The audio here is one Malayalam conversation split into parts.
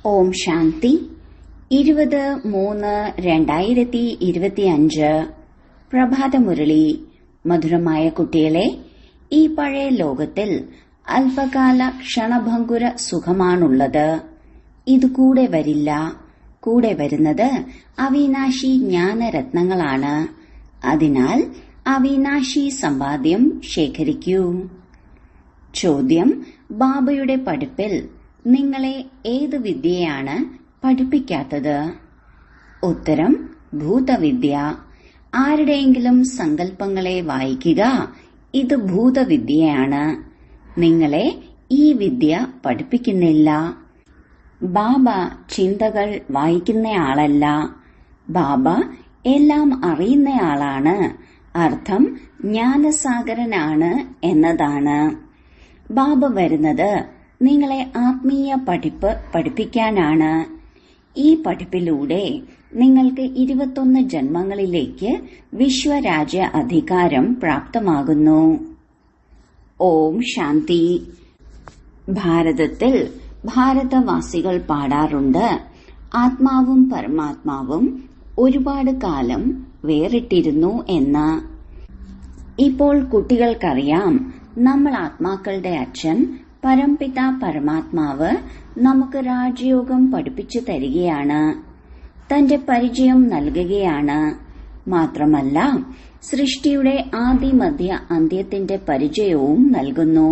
ഓം ശാന്തി 20-3-2025 പ്രഭാതമുരളി. മധുരമായ കുട്ടികളെ, ഈ പഴയ ലോകത്തിൽ അല്പകാല ക്ഷണഭങ്കുര സുഖമാണുള്ളത്. ഇത് കൂടെ വരില്ല. കൂടെ വരുന്നത് അവിനാശി ജ്ഞാനരത്നങ്ങളാണ്. അതിനാൽ അവിനാശി സമ്പാദ്യം ശേഖരിക്കൂ. ചോദ്യം: ബാബയുടെ പഠിപ്പിൽ നിങ്ങളെ ഏത് വിദ്യയാണ് പഠിപ്പിക്കാത്തത്? ഉത്തരം: ഭൂതവിദ്യ. ആരുടെയെങ്കിലും സങ്കല്പങ്ങളെ വായിക്കുക. ഇത് ഭൂതവിദ്യയാണ്. നിങ്ങളെ ഈ വിദ്യ പഠിപ്പിക്കുന്നില്ല. ബാബ ചിന്തകൾ വായിക്കുന്നയാളല്ല. ബാബ എല്ലാം അറിയുന്നയാളാണ്. അർത്ഥം ജ്ഞാനസാഗരനാണ് എന്നതാണ്. ബാബ വരുന്നത് നിങ്ങളെ ആത്മീയ പഠിപ്പ് പഠിപ്പിക്കാനാണ്. ഈ പഠിപ്പിലൂടെ നിങ്ങൾക്ക് 21 ജന്മങ്ങളിലേക്ക് വിശ്വരാജ്യ അധികാരം പ്രാപ്തമാകുന്നു. ഓം ശാന്തി. ഭാരതത്തിൽ ഭാരതവാസികൾ പാടാറുണ്ട്, ആത്മാവും പരമാത്മാവും ഒരുപാട് കാലം വേറിട്ടിരുന്നു എന്ന്. ഇപ്പോൾ കുട്ടികൾക്കറിയാം, നമ്മൾ ആത്മാക്കളുടെ അച്ഛൻ പരംപിത പരമാത്മാവ് നമുക്ക് രാജയോഗം പഠിപ്പിച്ചു തരികയാണ്. തന്റെ പരിചയം നൽകുകയാണ്. മാത്രമല്ല, സൃഷ്ടിയുടെ ആദിമധ്യ അന്ത്യത്തിന്റെ പരിചയവും നൽകുന്നു.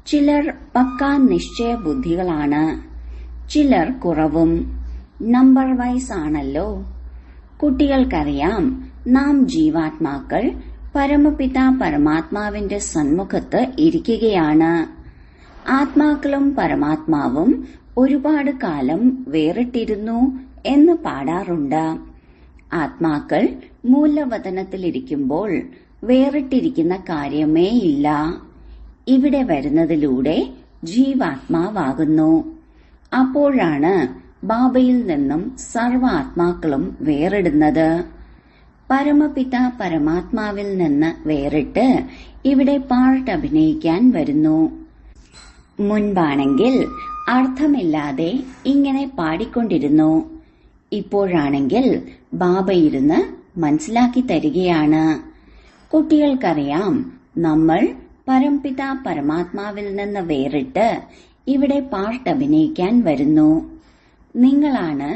ചിലർ പക്കാ നിശ്ചയ ബുദ്ധികളാണ്, ചിലർ കുറവും. നമ്പർ വൈസ് ആണല്ലോ. കുട്ടികൾക്കറിയാം, നാം ജീവാത്മാക്കൾ പരമപിത പരമാത്മാവിന്റെ സന്മുഖത്ത് ഇരിക്കുകയാണ്. ആത്മാക്കളും പരമാത്മാവും ഒരുപാട് കാലം വേറിട്ടിരുന്നു എന്ന് പാടാറുണ്ട്. ആത്മാക്കൾ മൂലവതനത്തിലിരിക്കുമ്പോൾ വേറിട്ടിരിക്കുന്ന കാര്യമേ ഇല്ല. ഇവിടെ വരുന്നതിലൂടെ ജീവാത്മാവാകുന്നു. അപ്പോഴാണ് ബാബയിൽ നിന്നും സർവ ആത്മാക്കളും വേറിടുന്നത്. പരമപിത പരമാത്മാവിൽ നിന്ന് വേറിട്ട് ഇവിടെ പാർട്ട് അഭിനയിക്കാൻ വരുന്നു. മുൻപാണെങ്കിൽ അർത്ഥമില്ലാതെ ഇങ്ങനെ പാടിക്കൊണ്ടിരുന്നു. ഇപ്പോഴാണെങ്കിൽ ബാബ ഇരുന്ന് മനസ്സിലാക്കി തരികയാണ്. കുട്ടികൾക്കറിയാം, നമ്മൾ പരംപിത പരമാത്മാവിൽ നിന്ന് വേറിട്ട് ഇവിടെ പാർട്ട് അഭിനയിക്കാൻ വരുന്നു. നിങ്ങളാണ്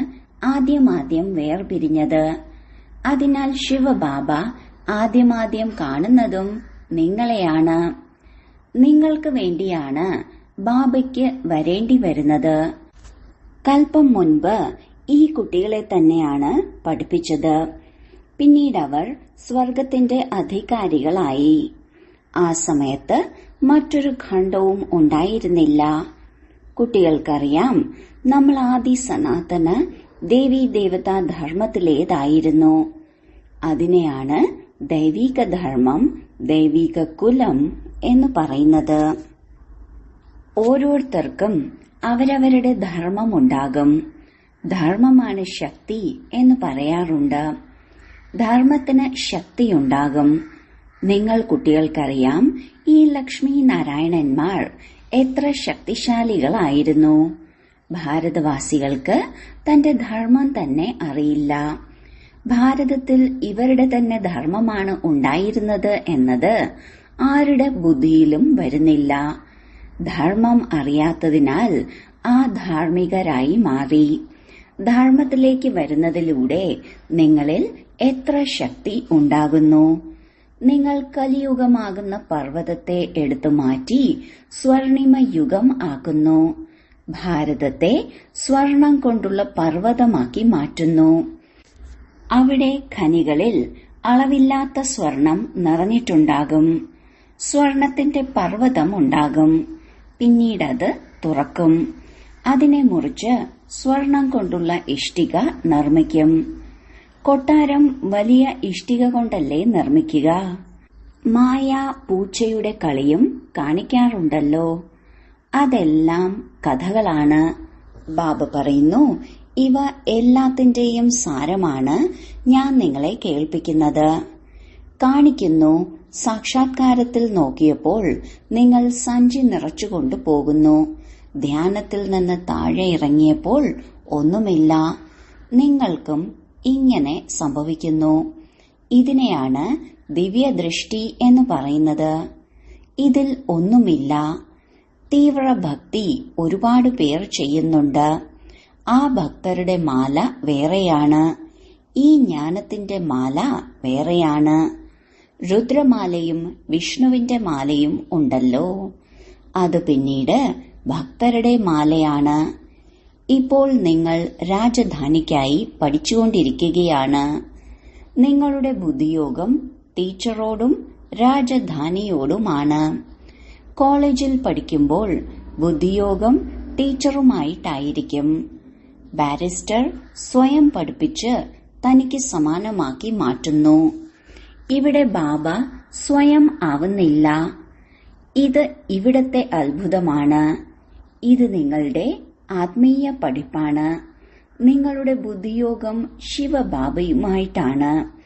ആദ്യമാദ്യം വേർപിരിഞ്ഞത്. അതിനാൽ ശിവബാബ ആദ്യമാദ്യം കാണുന്നതും നിങ്ങളെയാണ്. നിങ്ങൾക്ക് വേണ്ടിയാണ് ബാബയ്ക്ക് വരേണ്ടി വരുന്നത്. കൽപ്പം മുൻപ് ഈ കുട്ടികളെ തന്നെയാണ് പഠിപ്പിച്ചത്. പിന്നീട് അവർ സ്വർഗത്തിന്റെ അധികാരികളായി. ആ സമയത്ത് മറ്റൊരു ഖണ്ഡവും ഉണ്ടായിരുന്നില്ല. കുട്ടികൾക്കറിയാം, നമ്മൾ ആദി സനാതന ദേവീ ദേവതാ ധർമ്മത്തിലേതായിരുന്നു. അതിനെയാണ് ദൈവിക ധർമ്മം, ദൈവിക കുലം എന്ന് പറയുന്നത്. ഓരോരുത്തർക്കും അവരവരുടെ ധർമ്മമുണ്ടാകും. ധർമ്മമാണ് ശക്തി എന്ന് പറയാറുണ്ട്. ധർമ്മത്തിന് ശക്തിയുണ്ടാകും. നിങ്ങൾ കുട്ടികൾക്കറിയാം, ഈ ലക്ഷ്മി നാരായണന്മാർ എത്ര ശക്തിശാലികളായിരുന്നു. ഭാരതവാസികൾക്ക് തന്റെ ധർമ്മം തന്നെ അറിയില്ല. ഭാരതത്തിൽ ഇവരുടെ തന്നെ ധർമ്മമാണ് ഉണ്ടായിരുന്നത് എന്നത് ആരുടെ ബുദ്ധിയിലും വരുന്നില്ല. ധർമ്മം അറിയാത്തതിനാൽ ആ ധാർമ്മികരായി മാറി. ധർമ്മത്തിലേക്ക് വരുന്നതിലൂടെ നിങ്ങളിൽ എത്ര ശക്തി ഉണ്ടാകുന്നു. നിങ്ങൾ കലിയുഗമാകുന്ന പർവ്വതത്തെ എടുത്തു മാറ്റി സ്വർണിമ യുഗം ആക്കുന്നു. ഭാരതത്തെ സ്വർണം കൊണ്ടുള്ള പർവ്വതമാക്കി മാറ്റുന്നു. അവിടെ ഖനികളിൽ അളവില്ലാത്ത സ്വർണം നിറഞ്ഞിട്ടുണ്ടാകും. സ്വർണത്തിന്റെ പർവ്വതം ഉണ്ടാകും. പിന്നീടത് തുറക്കും. അതിനെ മുറിച്ച് സ്വർണം കൊണ്ടുള്ള ഇഷ്ടിക നിർമ്മിക്കും. കൊട്ടാരം വലിയ ഇഷ്ടിക കൊണ്ടല്ലേ നിർമ്മിക്കുക? മായ പൂച്ചയുടെ കളിയും കാണിക്കാറുണ്ടല്ലോ. അതെല്ലാം കഥകളാണ്. ബാബ പറയുന്നു, ഇവ എല്ലാത്തിന്റെയും സാരമാണ് ഞാൻ നിങ്ങളെ കേൾപ്പിക്കുന്നത്. കാണിക്കുന്നു, സാക്ഷാത്കാരത്തിൽ നോക്കിയപ്പോൾ നിങ്ങൾ സഞ്ചി നിറച്ചുകൊണ്ടു പോകുന്നു. ധ്യാനത്തിൽ നിന്ന് താഴെ ഇറങ്ങിയപ്പോൾ ഒന്നുമില്ല. നിങ്ങൾക്കും ഇങ്ങനെ സംഭവിക്കുന്നു. ഇതിനെയാണ് ദിവ്യദൃഷ്ടി എന്ന് പറയുന്നത്. ഇതിൽ ഒന്നുമില്ല. തീവ്ര ഭക്തി ഒരുപാട് പേർ ചെയ്യുന്നുണ്ട്. ആ ഭക്തരുടെ മാല വേറെയാണ്. ഈ ജ്ഞാനത്തിന്റെ മാല വേറെയാണ്. രുദ്രമാലയും വിഷ്ണുവിന്റെ മാലയും ഉണ്ടല്ലോ. അത് പിന്നീട് ഭക്തരുടെ മാലയാണ്. ഇപ്പോൾ നിങ്ങൾ രാജധാനിക്കായി പഠിച്ചുകൊണ്ടിരിക്കുകയാണ്. നിങ്ങളുടെ ബുദ്ധിയോഗം ടീച്ചറോടും രാജധാനിയോടുമാണ്. കോളേജിൽ പഠിക്കുമ്പോൾ ബുദ്ധിയോഗം ടീച്ചറുമായിട്ടായിരിക്കും. ബാരിസ്റ്റർ സ്വയം പഠിപ്പിച്ച് തനിക്ക് സമാനമാക്കി മാറ്റുന്നു. ഇവിടെ ബാബ സ്വയം ആവുന്നില്ല. ഇത് ഇവിടത്തെ അത്ഭുതമാണ്. ഇത് നിങ്ങളുടെ ആത്മീയ പഠിപ്പാണ്. നിങ്ങളുടെ ബുദ്ധിയോഗം ശിവബാബയുമായിട്ടാണ്.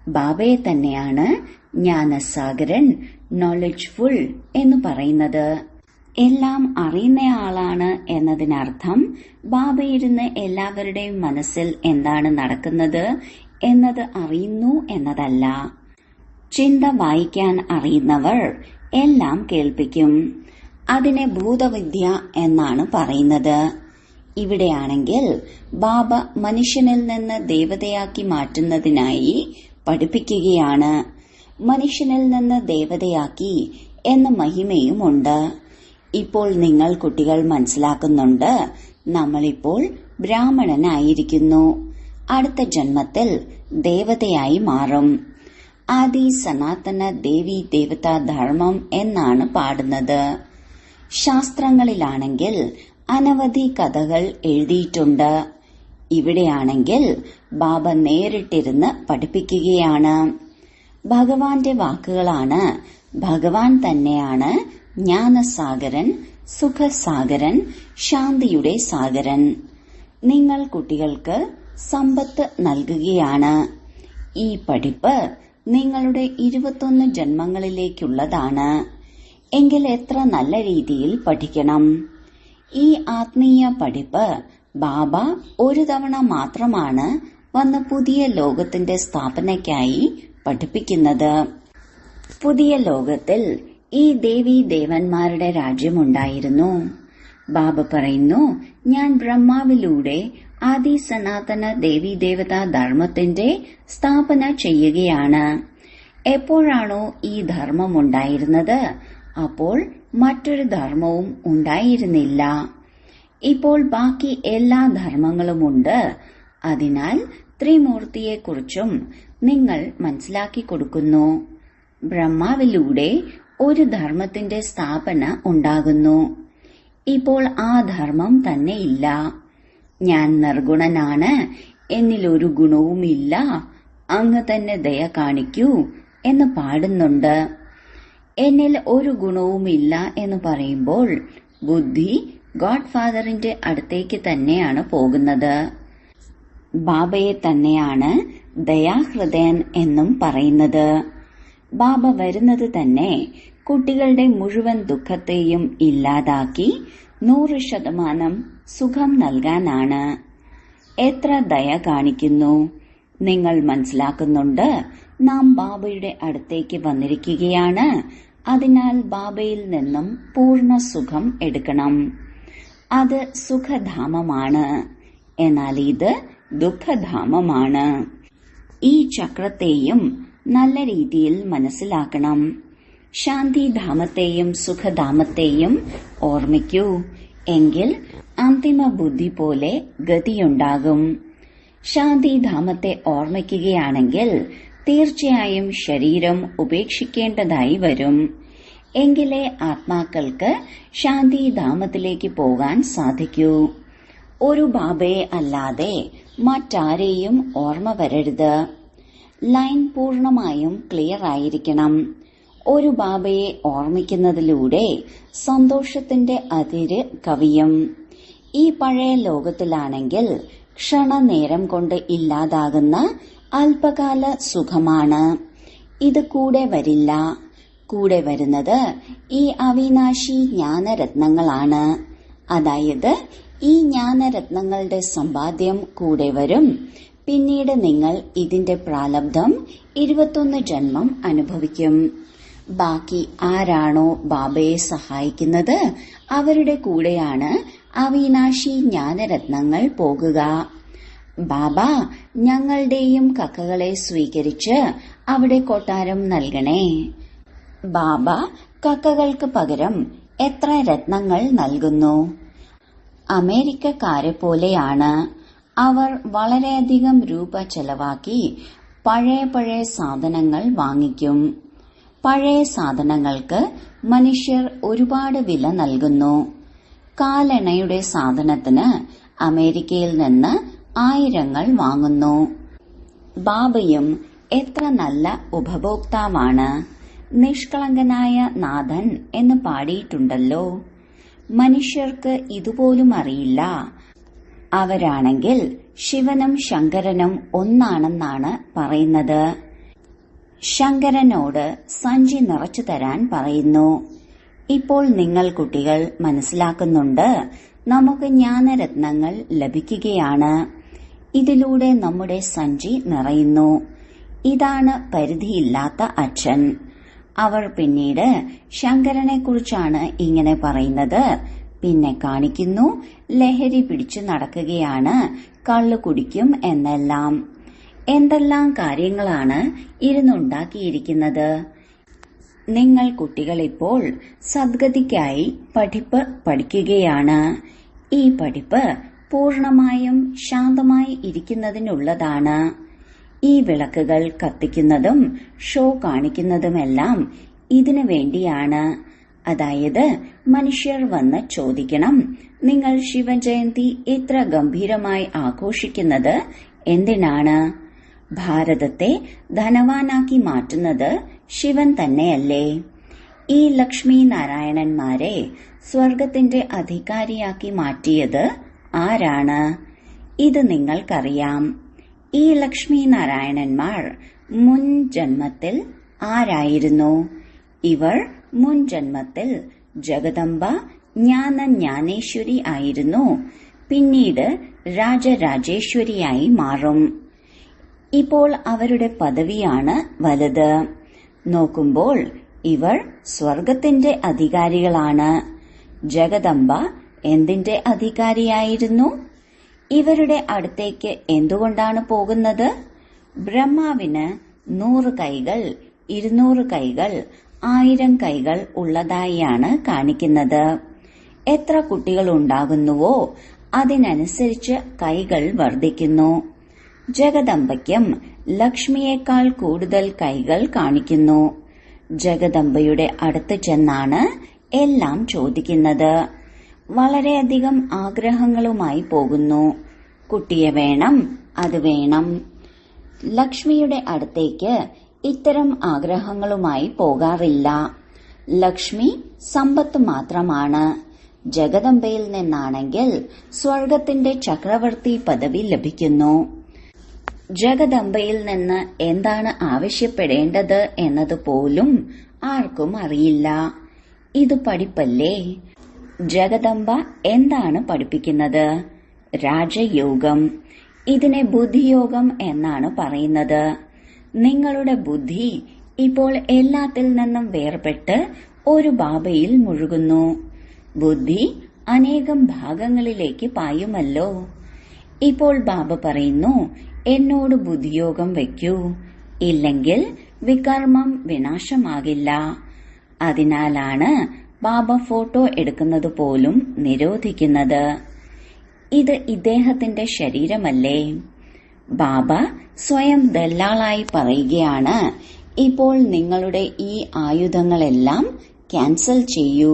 ബാബയെ തന്നെയാണ് ജ്ഞാനസാഗരൻ, നോളജ്ഫുൾ എന്ന് പറയുന്നത്. എല്ലാം അറിയുന്നയാളാണ് എന്നതിനർത്ഥം ബാബയിരുന്ന് എല്ലാവരുടെയും മനസ്സിൽ എന്താണ് നടക്കുന്നത് എന്നത് അറിയുന്നു എന്നതല്ല. ചിന്ത വായിക്കാൻ അറിയുന്നവർ എല്ലാം കേൾപ്പിക്കും. അതിനെ ഭൂതവിദ്യ എന്നാണ് പറയുന്നത്. ഇവിടെയാണെങ്കിൽ ബാബ മനുഷ്യനിൽ നിന്ന് ദേവതയാക്കി മാറ്റുന്നതിനായി പഠിപ്പിക്കുകയാണ്. മനുഷ്യനിൽ നിന്ന് ദേവതയാക്കി എന്ന മഹിമയുമുണ്ട്. ഇപ്പോൾ നിങ്ങൾ കുട്ടികൾ മനസ്സിലാക്കുന്നുണ്ട്, നമ്മളിപ്പോൾ ബ്രാഹ്മണനായിരിക്കുന്നു. അടുത്ത ജന്മത്തിൽ ദേവതയായി മാറും. ആദി സനാതന ദേവി ദേവതാ ധർമ്മം എന്നാണ് പാടുന്നത്. ശാസ്ത്രങ്ങളിലാണെങ്കിൽ അനവധി കഥകൾ എഴുതിയിട്ടുണ്ട്. ഇവിടെയാണെങ്കിൽ ബാബ നേരിട്ടിരുന്ന് പഠിപ്പിക്കുകയാണ്. ഭഗവാന്റെ വാക്കുകളാണ്. ഭഗവാൻ തന്നെയാണ് ജ്ഞാനസാഗരൻ, സുഖസാഗരൻ, ശാന്തിയുടെ സാഗരൻ. നിങ്ങൾ കുട്ടികൾക്ക് സമ്പത്ത് നൽകുകയാണ്. ഈ പഠിപ്പ് നിങ്ങളുടെ 21 ജന്മങ്ങളിലേക്കുള്ളതാണ്. എങ്കിൽ എത്ര നല്ല രീതിയിൽ പഠിക്കണം. ഈ ആത്മീയ പഠിപ്പ് ബാബ ഒരു തവണ മാത്രമാണ് വന്ന് പുതിയ ലോകത്തിന്റെ സ്ഥാപനയ്ക്കായി പഠിപ്പിക്കുന്നത്. പുതിയ ലോകത്തിൽ ഈ ദേവി ദേവന്മാരുടെ രാജ്യമുണ്ടായിരുന്നു. ബാബ പറയുന്നു, ഞാൻ ബ്രഹ്മാവിലൂടെ ആദി സനാതന ദേവി ദേവതാ ധർമ്മത്തിന്റെ സ്ഥാപന ചെയ്യുകയാണ്. എപ്പോഴാണോ ഈ ധർമ്മം ഉണ്ടായിരുന്നത്, അപ്പോൾ മറ്റൊരു ധർമ്മവും ഉണ്ടായിരുന്നില്ല. ഇപ്പോൾ ബാക്കി എല്ലാ ധർമ്മങ്ങളുമുണ്ട്. അതിനാൽ ത്രിമൂർത്തിയെക്കുറിച്ചും നിങ്ങൾ മനസ്സിലാക്കി കൊടുക്കുന്നു. ബ്രഹ്മാവിലൂടെ ഒരു ധർമ്മത്തിന്റെ സ്ഥാപന ഉണ്ടാകുന്നു. ഇപ്പോൾ ആ ധർമ്മം തന്നെ ഇല്ല. ഞാൻ നിർഗുണനാണ്, എന്നിലൊരു ഗുണവുമില്ല, അങ്ങ് തന്നെ ദയ കാണിക്കൂ എന്ന് പാടുന്നുണ്ട്. എന്നിൽ ഒരു ഗുണവുമില്ല എന്ന് പറയുമ്പോൾ ബുദ്ധി ഗോഡ് ഫാദറിന്റെ അടുത്തേക്ക് തന്നെയാണ് പോകുന്നത്. ബാബയെ തന്നെയാണ് ദയാഹൃദയൻ എന്നും പറയുന്നത്. ബാബ വരുന്നത് തന്നെ കുട്ടികളുടെ മുഴുവൻ ദുഃഖത്തെയും ഇല്ലാതാക്കി 100% സുഖം നൽകാനാണ്. എത്ര ദയ കാണിക്കുന്നു. നിങ്ങൾ മനസ്സിലാക്കുന്നുണ്ട്, നാം ബാബയുടെ അടുത്തേക്ക് വന്നിരിക്കുകയാണ്. അതിനാൽ ബാബയിൽ നിന്നും പൂർണ്ണ സുഖം എടുക്കണം. അത് സുഖധാമമാണ്. എന്നാൽ ഇത് ദുഃഖധാമമാണ്. ഈ ചക്രത്തെയും നല്ല രീതിയിൽ മനസ്സിലാക്കണം. ശാന്തിധാമത്തെയും സുഖധാമത്തെയും ഓർമ്മിക്കൂ. എങ്കിൽ അന്തിമ ബുദ്ധി പോലെ ഗതിയുണ്ടാകും. ശാന്തിധാമത്തെ ഓർമ്മിക്കുകയാണെങ്കിൽ തീർച്ചയായും ശരീരം ഉപേക്ഷിക്കേണ്ടതായി വരും. എങ്കിലേ ആത്മാക്കൾക്ക് ശാന്തിധാമത്തിലേക്ക് പോകാൻ സാധിക്കൂ. ഒരു ബാബയെ അല്ലാതെ മറ്റാരെയും ഓർമ്മ വരരുത്. ലൈൻ പൂർണമായും ക്ലിയർ ആയിരിക്കണം. ഒരു ബാബയെ ഓർമ്മിക്കുന്നതിലൂടെ സന്തോഷത്തിന്റെ അതിര് കവിയും. ഈ പഴയ ലോകത്തിലാണെങ്കിൽ ക്ഷണനേരം കൊണ്ട് ഇല്ലാതാകുന്ന അല്പകാല സുഖമാണ്. ഇത് കൂടെ വരില്ല. കൂടെ വരുന്നത് ഈ അവിനാശി ജ്ഞാനരത്നങ്ങളാണ്. അതായത് ഈ ജ്ഞാനരത്നങ്ങളുടെ സമ്പാദ്യം കൂടെ വരും. പിന്നീട് നിങ്ങൾ ഇതിന്റെ പ്രാലബ്ധം 21 ജന്മം അനുഭവിക്കും. ബാക്കി ആരാണോ ബാബയെ സഹായിക്കുന്നത് അവരുടെ കൂടെയാണ് അവിനാശി ജ്ഞാനരത്നങ്ങൾ പോകുക. ബാബ ഞങ്ങളുടെയും കക്കകളെ സ്വീകരിച്ച് അവിടെ കൊട്ടാരം നൽകണേ. ബാബ കക്കകൾക്ക് പകരം എത്ര രത്നങ്ങൾ നൽകുന്നു? അമേരിക്കക്കാരെ പോലെയാണ്. അവർ വളരെയധികം രൂപ ചെലവാക്കി പഴയ സാധനങ്ങൾ വാങ്ങിക്കും. പഴയ സാധനങ്ങൾക്ക് മനുഷ്യർ ഒരുപാട് വില നൽകുന്നു. കാലെണ്ണയുടെ സാധനത്തിന് അമേരിക്കയിൽ നിന്ന് ആയിരങ്ങൾ വാങ്ങുന്നു. ബാബയും എത്ര നല്ല ഉപഭോക്താവാണ്. നിഷ്കളങ്കനായ നാഥൻ എന്ന് പാടിയിട്ടുണ്ടല്ലോ. മനുഷ്യർക്ക് ഇതുപോലും അറിയില്ല. അവരാണെങ്കിൽ ശിവനും ശങ്കരനും ഒന്നാണെന്നാണ് പറയുന്നത്. ശങ്കരനോട് സഞ്ചി നിറച്ചു തരാൻ പറയുന്നു. ഇപ്പോൾ നിങ്ങൾ കുട്ടികൾ മനസ്സിലാക്കുന്നുണ്ട്, നമുക്ക് ജ്ഞാനരത്നങ്ങൾ ലഭിക്കുകയാണ്. ഇതിലൂടെ നമ്മുടെ സഞ്ചി നിറയുന്നു. ഇതാണ് പരിധിയില്ലാത്ത അച്ഛൻ. അവർ പിന്നീട് ശങ്കരനെക്കുറിച്ചാണ് ഇങ്ങനെ പറയുന്നത്. പിന്നെ കാണിക്കുന്നു ലഹരി പിടിച്ചു നടക്കുകയാണ്, കള്ളു കുടിക്കും എന്നെല്ലാം. എന്തെല്ലാം കാര്യങ്ങളാണ് ഇരുന്നുണ്ടാക്കിയിരിക്കുന്നത്. നിങ്ങൾ കുട്ടികളിപ്പോൾ സദ്ഗതിക്കായി പഠിപ്പ് പഠിക്കുകയാണ്. ഈ പഠിപ്പ് പൂർണമായും ശാന്തമായി ഇരിക്കുന്നതിനുള്ളതാണ്. ഈ വിളക്കുകൾ കത്തിക്കുന്നതും ഷോ കാണിക്കുന്നതുമെല്ലാം ഇതിനു വേണ്ടിയാണ്. അതായത് മനുഷ്യർ വന്ന് ചോദിക്കണം, നിങ്ങൾ ശിവജയന്തി ഇത്ര ഗംഭീരമായി ആഘോഷിക്കുന്നത് എന്തിനാണ്? ഭാരതത്തെ ധനവാനാക്കി മാറ്റുന്നത് ശിവൻ തന്നെയല്ലേ? ഈ ലക്ഷ്മി നാരായണന്മാരെ സ്വർഗത്തിന്റെ അധികാരിയാക്കി മാറ്റിയത് ആരാണ്? ഇത് നിങ്ങൾക്കറിയാം. ഈ ലക്ഷ്മി നാരായണന്മാർ മുൻ ജന്മത്തിൽ ആരായിരുന്നു? ഇവർ മുൻ ജന്മത്തിൽ ജഗദംബ ജ്ഞാനേശ്വരി ആയിരുന്നു. പിന്നീട് രാജരാജേശ്വരിയായി മാറും. ഇപ്പോൾ അവരുടെ പദവിയാണ് വലുത്. നോക്കുമ്പോൾ ഇവർ സ്വർഗത്തിന്റെ അധികാരികളാണ്. ജഗദംബ എന്തിന്റെ അധികാരിയായിരുന്നു? ഇവരുടെ അടുത്തേക്ക് എന്തുകൊണ്ടാണ് പോകുന്നത്? ബ്രഹ്മാവിന് 100 കൈകൾ, 200 കൈകൾ, 1000 കൈകൾ ഉള്ളതായാണ് കാണിക്കുന്നത്. എത്ര കുട്ടികൾ ഉണ്ടാകുന്നുവോ അതിനനുസരിച്ച് കൈകൾ വർദ്ധിക്കുന്നു. ജഗദംബയ്ക്കും ലക്ഷ്മിയേക്കാൾ കൂടുതൽ കൈകൾ കാണിക്കുന്നു. ജഗദംബയുടെ അടുത്ത് ചെന്നാണ് എല്ലാം ചോദിക്കുന്നത്. വളരെയധികം ആഗ്രഹങ്ങളുമായി പോകുന്നു. കുട്ടിയെ വേണം, അത് വേണം. ലക്ഷ്മിയുടെ അടുത്തേക്ക് ഇത്തരം ആഗ്രഹങ്ങളുമായി പോകാറില്ല. ലക്ഷ്മി സമ്പത്ത് മാത്രമാണ്. ജഗദംബയിൽ നിന്നാണെങ്കിൽ സ്വർഗത്തിന്റെ ചക്രവർത്തി പദവി ലഭിക്കുന്നു. ജഗദംബയിൽ നിന്ന് എന്താണ് ആവശ്യപ്പെടേണ്ടത് എന്നതുപോലും ആർക്കും അറിയില്ല. ഇത് പഠിപ്പല്ലേ? ജഗദംബ എന്താണ് പഠിപ്പിക്കുന്നത്? രാജയോഗം. ഇതിനെ ബുദ്ധിയോഗം എന്നാണ് പറയുന്നത്. നിങ്ങളുടെ ബുദ്ധി ഇപ്പോൾ എല്ലാത്തിൽ നിന്നും വേർപെട്ട് ഒരു ബാബയിൽ മുഴുകുന്നു. ബുദ്ധി അനേകം ഭാഗങ്ങളിലേക്ക് പായുമല്ലോ. ഇപ്പോൾ ബാബ പറയുന്നു, എന്നോട് ബുദ്ധിയോഗം വയ്ക്കൂ, ഇല്ലെങ്കിൽ വികർമ്മം വിനാശമാകില്ല. അതിനാലാണ് ബാബ ഫോട്ടോ എടുക്കുന്നത് പോലും നിരോധിക്കുന്നത്. ഇത് ഇദ്ദേഹത്തിന്റെ ശരീരമല്ലേ? ബാബ സ്വയം ദല്ലാളായി പറയുകയാണ്, ഇപ്പോൾ നിങ്ങളുടെ ഈ ആയുധങ്ങളെല്ലാം ക്യാൻസൽ ചെയ്യൂ.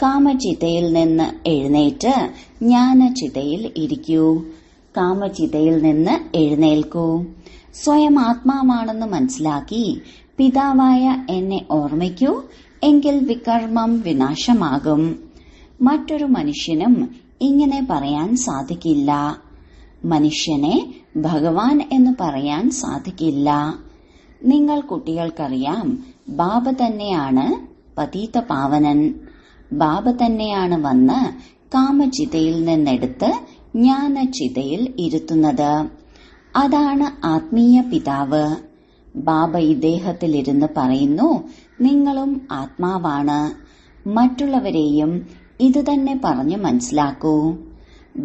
കാമചിതയിൽ നിന്ന് എഴുന്നേറ്റ് ജ്ഞാനചിതയിൽ ഇരിക്കൂ. കാമചിതയിൽ നിന്ന് എഴുന്നേൽക്കൂ. സ്വയം ആത്മാവാണെന്ന് മനസ്സിലാക്കി പിതാവായ എന്നെ ഓർമ്മിക്കൂ, എങ്കിൽ വികർമ്മം വിനാശമാകും. മറ്റൊരു മനുഷ്യനും ഇങ്ങനെ പറയാൻ സാധിക്കില്ല. മനുഷ്യനെ ഭഗവാൻ എന്ന് പറയാൻ സാധിക്കില്ല. നിങ്ങൾ കുട്ടികൾക്കറിയാം, ബാബ തന്നെയാണ് പതീത പാവനൻ. ബാബ തന്നെയാണ് വന്ന് കാമചിതയിൽ നിന്നെടുത്ത് ജ്ഞാനചിതയിൽ ഇരുത്തുന്നത്. അതാണ് ആത്മീയ പിതാവ്. ബാബ ഇദ്ദേഹത്തിലിരുന്ന് പറയുന്നു, നിങ്ങളും ആത്മാവാണ്. മറ്റുള്ളവരെയും ഇതുതന്നെ പറഞ്ഞു മനസ്സിലാക്കൂ.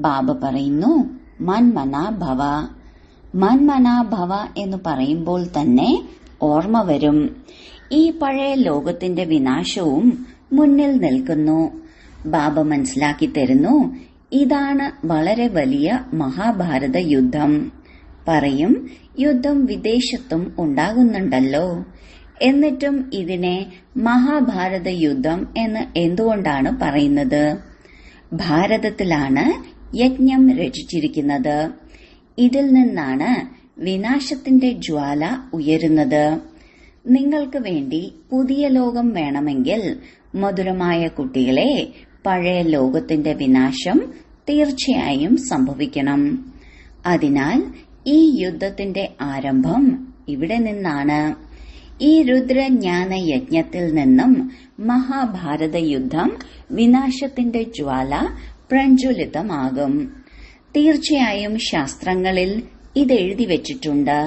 ബാബ പറയുന്നു, മന്മനാ ഭവ. മന്മനാ ഭവ എന്ന് പറയുമ്പോൾ തന്നെ ഓർമ്മ വരും, ഈ പഴയ ലോകത്തിന്റെ വിനാശവും മുന്നിൽ നിൽക്കുന്നു. ബാബ മനസ്സിലാക്കി തരുന്നു, ഇതാണ് വളരെ വലിയ മഹാഭാരത യുദ്ധം. പറയും, യുദ്ധം വിദേശത്തും ഉണ്ടാകുന്നുണ്ടല്ലോ, എന്നിട്ടും ഇതിനെ മഹാഭാരത യുദ്ധം എന്ന് എന്തുകൊണ്ടാണ് പറയുന്നത്? ഭാരതത്തിലാണ് യജ്ഞം രചിച്ചിരിക്കുന്നത്. ഇതിൽ നിന്നാണ് വിനാശത്തിന്റെ ജ്വാല ഉയരുന്നത്. നിങ്ങൾക്ക് വേണ്ടി പുതിയ ലോകം വേണമെങ്കിൽ മധുരമായ കുട്ടികളെ, പഴയ ലോകത്തിന്റെ വിനാശം തീർച്ചയായും സംഭവിക്കണം. അതിനാൽ ഈ യുദ്ധത്തിന്റെ ആരംഭം ഇവിടെ നിന്നാണ്. ഈ രുദ്രജ്ഞാന യജ്ഞത്തിൽ നിന്നും മഹാഭാരത യുദ്ധം, വിനാശത്തിന്റെ ജ്വാല പ്രജ്വലിതമാകും. തീർച്ചയായും ശാസ്ത്രങ്ങളിൽ ഇതെഴുതി വച്ചിട്ടുണ്ട്.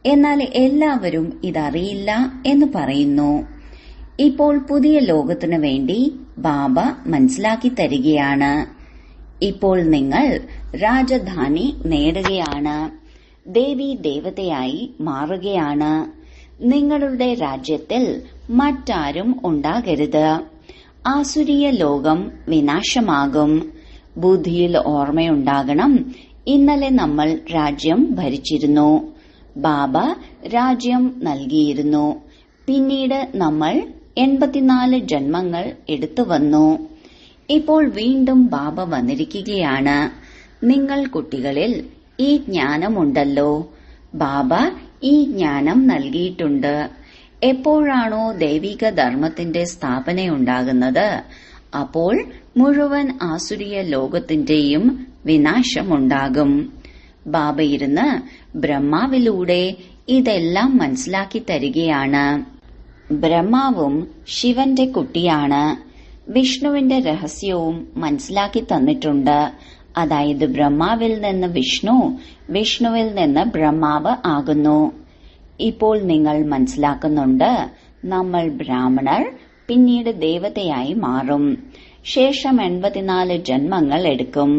എന്നാൽ എല്ലാവരും ഇതറിയില്ല എന്ന് പറയുന്നു. ഇപ്പോൾ പുതിയ ലോകത്തിനു വേണ്ടി ബാബ മനസ്സിലാക്കി തരികയാണ്. ഇപ്പോൾ നിങ്ങൾ രാജധാനി നേടുകയാണ്, ദേവി ദേവതയായി മാറുകയാണ്. നിങ്ങളുടെ രാജ്യത്തിൽ മറ്റാരും ഉണ്ടാകരുത്. ആസുരീയ ലോകം വിനാശമാകും. ബുദ്ധിയിൽ ഓർമ്മയുണ്ടാകണം, ഇന്നലെ നമ്മൾ രാജ്യം ഭരിച്ചിരുന്നു. ബാബ രാജ്യം നൽകിയിരുന്നു. പിന്നീട് നമ്മൾ 84 ജന്മങ്ങൾ എടുത്തു വന്നു. ഇപ്പോൾ വീണ്ടും ബാബ വന്നിരിക്കുകയാണ്. നിങ്ങൾ കുട്ടികളിൽ ഈ ജ്ഞാനമുണ്ടല്ലോ. ബാബ ഈ ജ്ഞാനം നൽകിയിട്ടുണ്ട്. എപ്പോഴാണോ ദൈവിക ധർമ്മത്തിന്റെ സ്ഥാപനയുണ്ടാകുന്നത്, അപ്പോൾ മുഴുവൻ ആസുരീയ ലോകത്തിന്റെയും വിനാശമുണ്ടാകും. ബാബ ഇരുന്ന് ബ്രഹ്മാവിലൂടെ ഇതെല്ലാം മനസ്സിലാക്കി തരികയാണ്. ബ്രഹ്മാവും ശിവന്റെ കുട്ടിയാണ്. വിഷ്ണുവിന്റെ രഹസ്യവും മനസ്സിലാക്കി തന്നിട്ടുണ്ട്. അതായത് ബ്രഹ്മാവിൽ നിന്ന് വിഷ്ണു, വിഷ്ണുവിൽ നിന്ന് ബ്രഹ്മാവ് ആകുന്നു. ഇപ്പോൾ നിങ്ങൾ മനസ്സിലാക്കുന്നുണ്ട്, നമ്മൾ ബ്രാഹ്മണർ പിന്നീട് ദേവതയായി മാറും. ശേഷം 84 ജന്മങ്ങൾ എടുക്കും.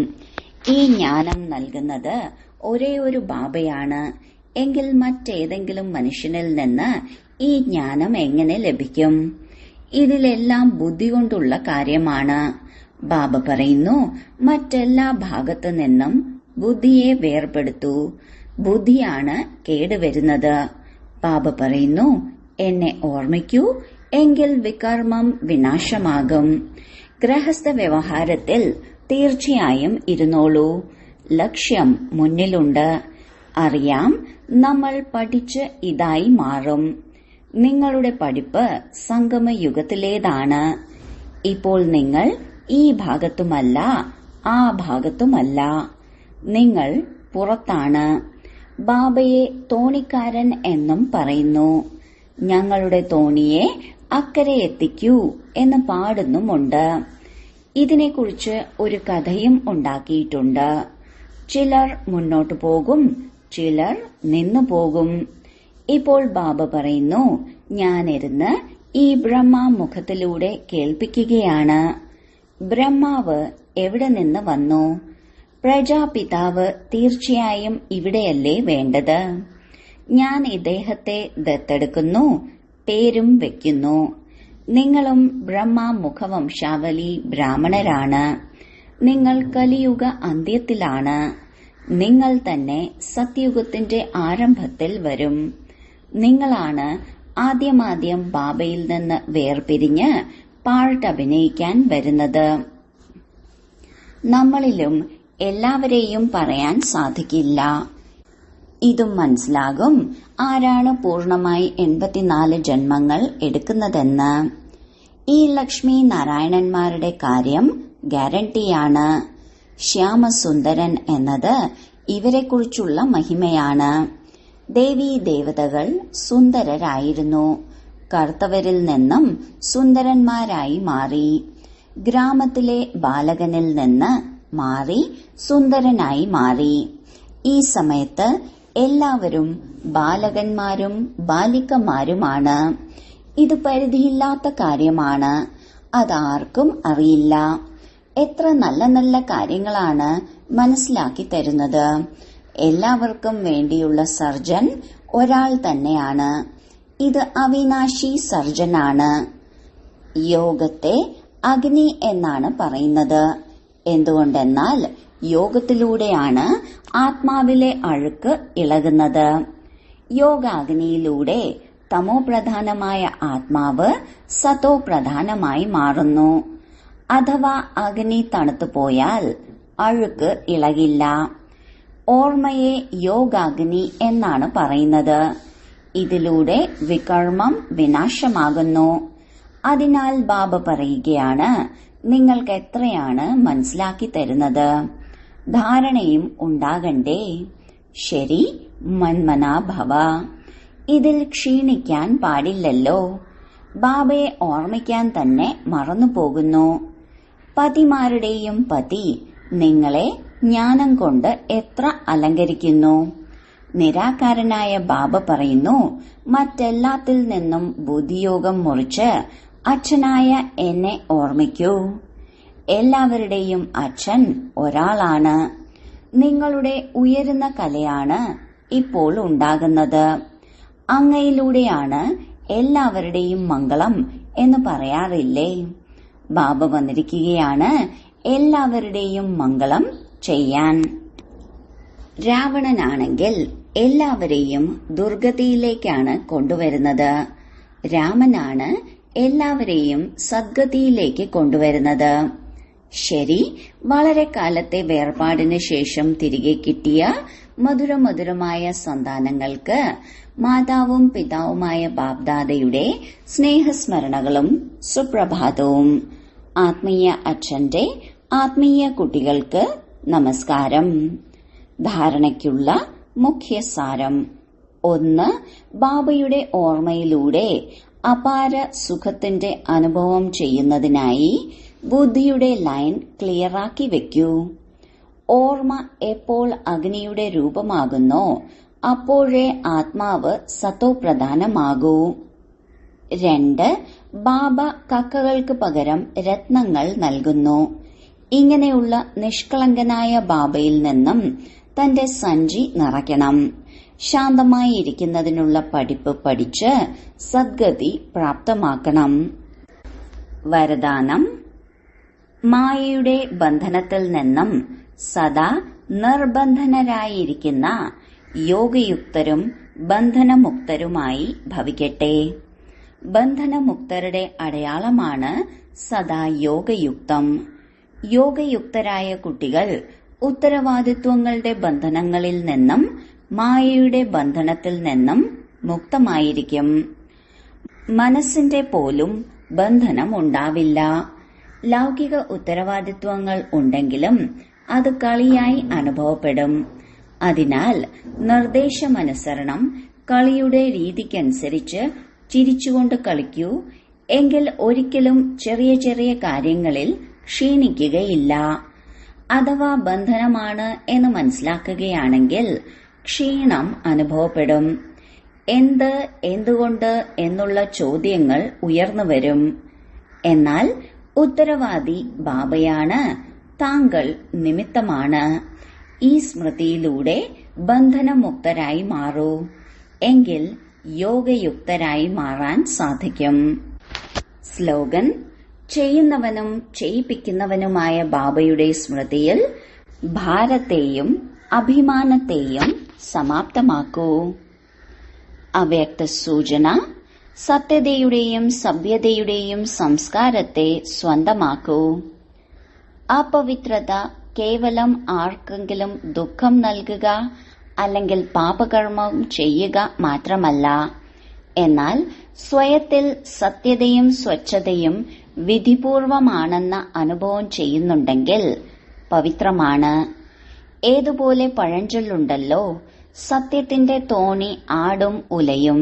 ഈ ജ്ഞാനം നൽകുന്നത് ഒരേ ഒരു ബാബയാണ്. എങ്കിൽ മറ്റേതെങ്കിലും മനുഷ്യനിൽ നിന്ന് ഈ ജ്ഞാനം എങ്ങനെ ലഭിക്കും? ഇതിലെല്ലാം ബുദ്ധി കൊണ്ടുള്ള കാര്യമാണ്. ബാബ പറയുന്നു, മറ്റെല്ലാ ഭാഗത്തു നിന്നും ബുദ്ധിയെ വേർപെടുത്തൂ. ബുദ്ധിയാണ് കേടുവരുന്നത്. ബാബ പറയുന്നു, എന്നെ ഓർമ്മിക്കൂ, എങ്കിൽ വികർമ്മം വിനാശമാകും. ഗൃഹസ്ഥ വ്യവഹാരത്തിൽ തീർച്ചയായും ഇരുന്നോളൂ. ലക്ഷ്യം മുന്നിലുണ്ട്. അറിയാം, നമ്മൾ പഠിച്ച് ഇതായി മാറും. നിങ്ങളുടെ പഠിപ്പ് സംഗമയുഗത്തിലേതാണ്. ഇപ്പോൾ നിങ്ങൾ ഈ ഭാഗത്തുമല്ല, ആ ഭാഗത്തുമല്ല. നിങ്ങൾ പുറത്താണ്. ബാബയെ തോണിക്കാരൻ എന്നും പറയുന്നു. ഞങ്ങളുടെ തോണിയെ അക്കരെ എത്തിക്കൂ എന്ന് പാടുന്നുമുണ്ട്. ഇതിനെക്കുറിച്ച് ഒരു കഥയും ഉണ്ടാക്കിയിട്ടുണ്ട്. ചിലർ മുന്നോട്ടു പോകും, ചിലർ നിന്നു പോകും. ഇപ്പോൾ ബാബ പറയുന്നു, ഞാനിരുന്ന് ഈ ബ്രഹ്മമുഖത്തിലൂടെ കേൾപ്പിക്കുകയാണ്. ബ്രഹ്മാവ് എവിടെ നിന്ന് വന്നു? പ്രജാപിതാവ് തീർച്ചയായും ഇവിടെയല്ലേ വേണ്ടത്? ഞാൻ ഇദ്ദേഹത്തെ ദത്തെടുക്കുന്നു, പേരും വെക്കുന്നു. നിങ്ങളും ബ്രഹ്മമുഖവംശാവലി ബ്രാഹ്മണരാണ്. നിങ്ങൾ കലിയുഗ അന്ത്യത്തിലാണ്. നിങ്ങൾ തന്നെ സത്യയുഗത്തിന്റെ ആരംഭത്തിൽ വരും. നിങ്ങളാണ് ആദ്യമാദ്യം ബാബയിൽ നിന്ന് വേർപിരിഞ്ഞ് പാട്ടഭിനയിക്കാൻ വരുന്നത്. നമ്മളിലും എല്ലാവരെയും പറയാൻ സാധിക്കില്ല. ഇതും മനസ്സിലാകും, ആരാണ് പൂർണമായി 84 ജന്മങ്ങൾ എടുക്കുന്നതെന്ന്. ഈ ലക്ഷ്മി നാരായണന്മാരുടെ കാര്യം ഗ്യാരണ്ടിയാണ്. ശ്യാമസുന്ദരൻ എന്നത് ഇവരെക്കുറിച്ചുള്ള മഹിമയാണ്. ദേവീ ദേവതകൾ സുന്ദരരായിരുന്നു. കറുത്തവരിൽ നിന്നും സുന്ദരന്മാരായി മാറി. ഗ്രാമത്തിലെ ബാലകനിൽ നിന്ന് മാറി സുന്ദരനായി മാറി. ഈ സമയത്ത് എല്ലാവരും ബാലകന്മാരും ബാലികമാരുമാണ്. ഇത് പരിധിയില്ലാത്ത കാര്യമാണ്. അതാർക്കും അറിയില്ല. എത്ര നല്ല നല്ല കാര്യങ്ങളാണ് മനസ്സിലാക്കി തരുന്നത്. എല്ലാവർക്കും വേണ്ടിയുള്ള സർജൻ ഒരാൾ തന്നെയാണ്. ഇത് അവിനാശി സർജനാണ്. യോഗത്തെ അഗ്നി എന്നാണ് പറയുന്നത്. എന്തുകൊണ്ടെന്നാൽ യോഗത്തിലൂടെയാണ് ആത്മാവിലെ അഴുക്ക് ഇളകുന്നത്. യോഗാഗ്നിയിലൂടെ തമോ പ്രധാനമായ ആത്മാവ് സതോ പ്രധാനമായി മാറുന്നു. അഥവാ അഗ്നി തണുത്തുപോയാൽ അഴുക്ക് ഇളകില്ല. ഓർമ്മയെ യോഗാഗ്നി എന്നാണ് പറയുന്നത്. ഇതിലൂടെ വികർമ്മം വിനാശമാകുന്നു. അതിനാൽ ബാബ പറയുകയാണ്, നിങ്ങൾക്ക് എത്രയാണ് മനസ്സിലാക്കി തരുന്നത്? ധാരണയും ഉണ്ടാകണ്ടേ? ശരി, മന്മനാഭവ. ഇതിൽ ക്ഷീണിക്കാൻ പാടില്ലല്ലോ. ബാബയെ ഓർമ്മിക്കാൻ തന്നെ മറന്നുപോകുന്നു. പതിമാരുടെയും പതി നിങ്ങളെ ജ്ഞാനം കൊണ്ട് എത്ര അലങ്കരിക്കുന്നു. നിരാകാരനായ ബാബ പറയുന്നു, മറ്റെല്ലാത്തിൽ നിന്നും ബുദ്ധിയോഗം മുറിച്ച് അച്ഛനായ എന്നെ ഓർമ്മിക്കൂ. എല്ലാവരുടെയും അച്ഛൻ ഒരാളാണ്. നിങ്ങളുടെ ഉയരുന്ന കലയാണ് ഇപ്പോൾ ഉണ്ടാകുന്നത്. അങ്ങയിലൂടെയാണ് എല്ലാവരുടെയും മംഗളം എന്ന് പറയാറില്ലേ? ബാബ വന്നിരിക്കുകയാണ് എല്ലാവരുടെയും മംഗളം ചെയ്യാൻ. രാവണനാണെങ്കിൽ എല്ലാവരെയും ദുർഗതിയിലേക്കാണ് കൊണ്ടുവരുന്നത്. രാമനാണ് എല്ലാവരെയും സദ്ഗതിയിലേക്ക് കൊണ്ടുവരുന്നത്. ശരി, വളരെ കാലത്തെ വേർപാടിന് ശേഷം തിരികെ കിട്ടിയ മധുരമധുരമായ സന്താനങ്ങൾക്ക് മാതാവും പിതാവുമായ ബാബ്ദാദയുടെ സ്നേഹസ്മരണകളും സുപ്രഭാതവും. ആത്മീയ അച്ഛന്റെ ആത്മീയ കുട്ടികൾക്ക് നമസ്കാരം. ധാരണയ്ക്കുള്ള മുഖ്യസാരം: 1. ബാബയുടെ ഓർമ്മയിലൂടെ അപാര സുഖത്തിന്റെ അനുഭവം ചെയ്യുന്നതിനായി ബുദ്ധിയുടെ ലൈൻ ക്ലിയറാക്കി വെക്കൂ. ഓർമ്മ എപ്പോൾ അഗ്നിയുടെ രൂപമാകുന്നോ അപ്പോഴേ ആത്മാവ് സതോപ്രധാനമാകൂ. 2. ബാബ കക്കകൾക്ക് പകരം രത്നങ്ങൾ നൽകുന്നു. ഇങ്ങനെയുള്ള നിഷ്കളങ്കനായ ബാബയിൽ നിന്നും തന്റെ സഞ്ചി നിറയ്ക്കണം. ശാന്തമായി ഇരിക്കുന്നതിനുള്ള പഠിപ്പ് പഠിച്ച് സദ്ഗതി പ്രാപ്തമാക്കണം. വരദാനം: മായയുടെ ബന്ധനത്തിൽ നിന്നും സദാ നിർബന്ധനരായിരിക്കുന്ന യോഗയുക്തരും ബന്ധനമുക്തരുമായി ഭവിക്കട്ടെ. ബന്ധനമുക്തരുടെ അടയാളമാണ് സദാ യോഗയുക്തം. യോഗയുക്തരായ കുട്ടികൾ ഉത്തരവാദിത്വങ്ങളുടെ ബന്ധനങ്ങളിൽ നിന്നും മായയുടെ ബന്ധനത്തിൽ നിന്നും മുക്തമായിരിക്കും. മനസ്സിന്റെ പോലും ബന്ധനം ഉണ്ടാവില്ല. ലൗകിക ഉത്തരവാദിത്വങ്ങൾ ഉണ്ടെങ്കിലും അത് കളിയായി അനുഭവപ്പെടും. അതിനാൽ നിർദ്ദേശമനുസരണം കളിയുടെ രീതിക്കനുസരിച്ച് ചിരിച്ചുകൊണ്ട് കളിക്കൂ. എങ്കിൽ ഒരിക്കലും ചെറിയ ചെറിയ കാര്യങ്ങളിൽ ക്ഷീണിക്കുകയില്ല. അഥവാ ബന്ധനമാണ് എന്ന് മനസ്സിലാക്കുകയാണെങ്കിൽ ക്ഷീണം അനുഭവപ്പെടും. എന്തുകൊണ്ട് എന്നുള്ള ചോദ്യങ്ങൾ ഉയർന്നുവരും. എന്നാൽ ഉത്തരവാദി ബാബയാണ്. താങ്കൾ നിമിത്തമാണ്. ഈ സ്മൃതിയിലൂടെ ബന്ധനമുക്തരായി മാറൂ. എങ്കിൽ യോഗയുക്തരായി മാറാൻ സാധിക്കും. സ്ലോഗൻ: ചെയ്യുന്നവനും ചെയ്യിപ്പിക്കുന്നവനുമായ ബാബയുടെ സ്മൃതിയിൽ ഭാരത്തെയും അഭിമാനത്തെയും സമാപ്തമാക്കൂ. അവ്യക്ത സൂചന: സത്യതയുടെയും സഭ്യതയുടെയും സംസ്കാരത്തെ സ്വന്തമാക്കൂ. അപവിത്രത കേവലം ആർക്കെങ്കിലും ദുഃഖം നൽകുക അല്ലെങ്കിൽ പാപകർമ്മം ചെയ്യുക മാത്രമല്ല, എന്നാൽ സ്വയത്തിൽ സത്യതയും സ്വച്ഛതയും വിധിപൂർവമാണെന്ന അനുഭവം ചെയ്യുന്നുണ്ടെങ്കിൽ പവിത്രമാണ്. ഏതുപോലെ പഴഞ്ചൊല്ലുണ്ടല്ലോ, സത്യത്തിന്റെ തോണി ആടും ഉലയും,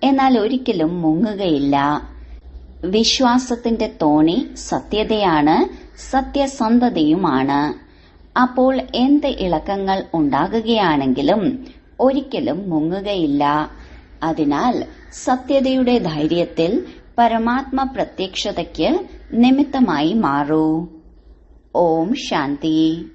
എന്നാൽ ഒരിക്കലും മുങ്ങുകയില്ല. വിശ്വാസത്തിന്റെ തോണി സത്യതയാണ്, സത്യസന്ധതയുമാണ്. അപ്പോൾ എന്ത് ഇളക്കങ്ങൾ ഉണ്ടാകുകയാണെങ്കിലും ഒരിക്കലും മുങ്ങുകയില്ല. അതിനാൽ സത്യതയുടെ ധൈര്യത്തിൽ പരമാത്മ പ്രത്യക്ഷതയ്ക്ക് നിമിത്തമായി മാറൂ. ഓം ശാന്തി.